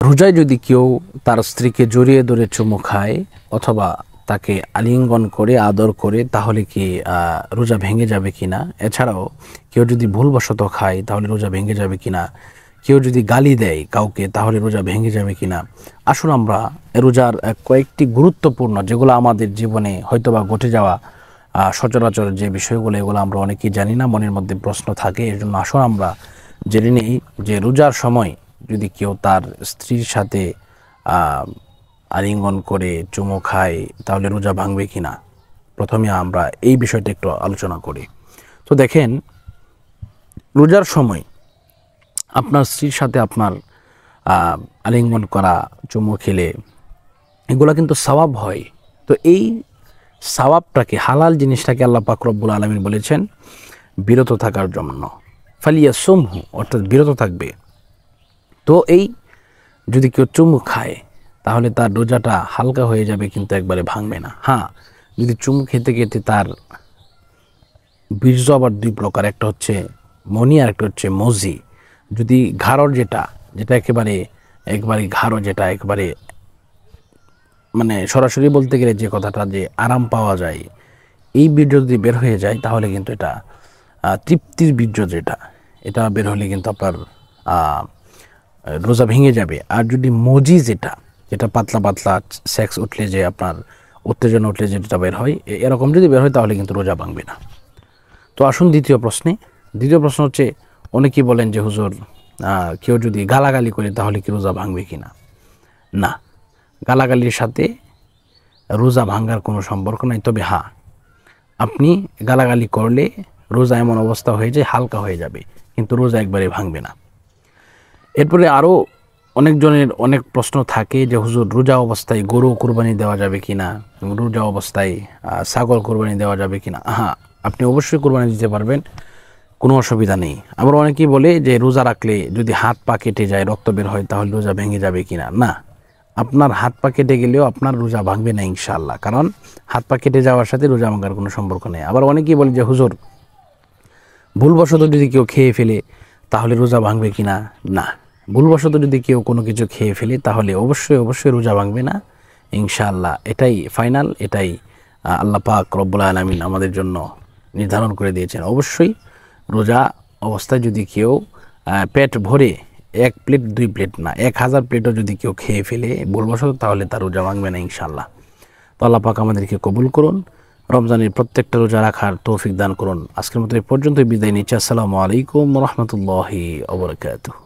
রোজায় যদি কেউ তার স্ত্রীকে জড়িয়ে ধরে চুমু খায় অথবা তাকে আলিঙ্গন করে আদর করে তাহলে কি রোজা ভেঙে যাবে কিনা? এছাড়াও কেউ যদি ভুলবশত খায় তাহলে রোজা ভেঙে যাবে কিনা? কেউ যদি গালি দেয় কাউকে তাহলে রোজা ভেঙে যাবে কিনা? আসুন আমরা রোজার কয়েকটি গুরুত্বপূর্ণ, যেগুলো আমাদের জীবনে হয়তোবা ঘটে যাওয়া সচরাচর যে বিষয়গুলো, এগুলো আমরা অনেকেই জানি না, মনের মধ্যে প্রশ্ন থাকে। এর জন্য আসুন আমরা জেনে নিই যে রোজার সময় যদি কেউ তার স্ত্রীর সাথে আলিঙ্গন করে চুমু খায় তাহলে রোজা ভাঙবে কিনা। প্রথমে আমরা এই বিষয়টা একটু আলোচনা করি। তো দেখেন, রোজার সময় আপনার স্ত্রীর সাথে আপনার আলিঙ্গন করা, চুমু খেলে এগুলো কিন্তু সওয়াব হয়। তো এই সওয়াবটাকে, হালাল জিনিসটাকে আল্লাহ পাক রব্বুল আলামিন বলেছেন বিরত থাকার জন্য, ফালিয়াসুমহু, অর্থাৎ বিরত থাকবে। তো এই যদি কেউ চুমু খায় তাহলে তার রোজাটা হালকা হয়ে যাবে, কিন্তু একবারে ভাঙবে না। হ্যাঁ, যদি চুমু খেতে খেতে তার বীর্য আবার দুই প্রকার, একটা হচ্ছে মনি আর একটা হচ্ছে মজি। যদি ঘাড়র যেটা একেবারে ঘাড়ো, যেটা একেবারে মানে সরাসরি বলতে গেলে যে কথাটা, যে আরাম পাওয়া যায়, এই বীর্য যদি বের হয়ে যায় তাহলে কিন্তু এটা তৃপ্তির বীর্য, এটা বের হলে কিন্তু আপনার রোজা ভেঙে যাবে। আর যদি মজি, যেটা পাতলা পাতলা সেক্স উঠলে যে আপনার উত্তেজনা উঠলে যেটা বের হয়, এরকম যদি বের হয় তাহলে কিন্তু রোজা ভাঙবে না। তো আসুন দ্বিতীয় প্রশ্ন হচ্ছে, অনেকেই বলেন যে হুজুর, কেউ যদি গালাগালি করে তাহলে কি রোজা ভাঙবে কিনা? না, গালাগালির সাথে রোজা ভাঙার কোনো সম্পর্ক নাই। তবে হ্যাঁ, আপনি গালাগালি করলে রোজা এমন অবস্থা হয়ে যায় হালকা হয়ে যাবে, কিন্তু রোজা একবারে ভাঙবে না। এরপরে আরও অনেকজনের অনেক প্রশ্ন থাকে যে হুজুর, রোজা অবস্থায় গরু কোরবানি দেওয়া যাবে কিনা, রোজা অবস্থায় ছাগল কোরবানি দেওয়া যাবে কিনা? হ্যাঁ, আপনি অবশ্যই কোরবানি দিতে পারবেন, কোনো অসুবিধা নেই। আবার অনেকেই বলে যে রোজা রাখলে যদি হাত পা কেটে যায়, রক্ত বের হয়, তাহলে রোজা ভেঙে যাবে কিনা? না, আপনার হাত পা কেটে গেলেও আপনার রোজা ভাঙবে না ইনশাআল্লাহ, কারণ হাত পা কেটে যাওয়ার সাথে রোজা ভাঙার কোনো সম্পর্ক নেই। আবার অনেকেই বলে যে হুজুর, ভুলবশত যদি কেউ খেয়ে ফেলে তাহলে রোজা ভাঙবে কিনা? না, ভুলবশত যদি কেউ কোনো কিছু খেয়ে ফেলে তাহলে অবশ্যই রোজা ভাঙবে না ইনশাআল্লাহ। এটাই ফাইনাল, এটাই আল্লাহ পাক রব্বুল আলামিন আমাদের জন্য নির্ধারণ করে দিয়েছেন। অবশ্যই রোজা অবস্থায় যদি কেউ পেট ভরে 1 প্লেট 2 প্লেট না, 1000 প্লেটও যদি কেউ খেয়ে ফেলে ভুলবশত, তাহলে তার রোজা ভাঙবে না ইনশাআল্লাহ। তো আল্লাহ পাক আমাদেরকে কবুল করুন, রমজানের প্রত্যেকটা রোজা রাখার তৌফিক দান করুন। আজকের মতো এই পর্যন্তই বিদায় নিচ্ছি। আসসালামু আলাইকুম ওয়া রাহমাতুল্লাহি ওয়া বারাকাতুহু।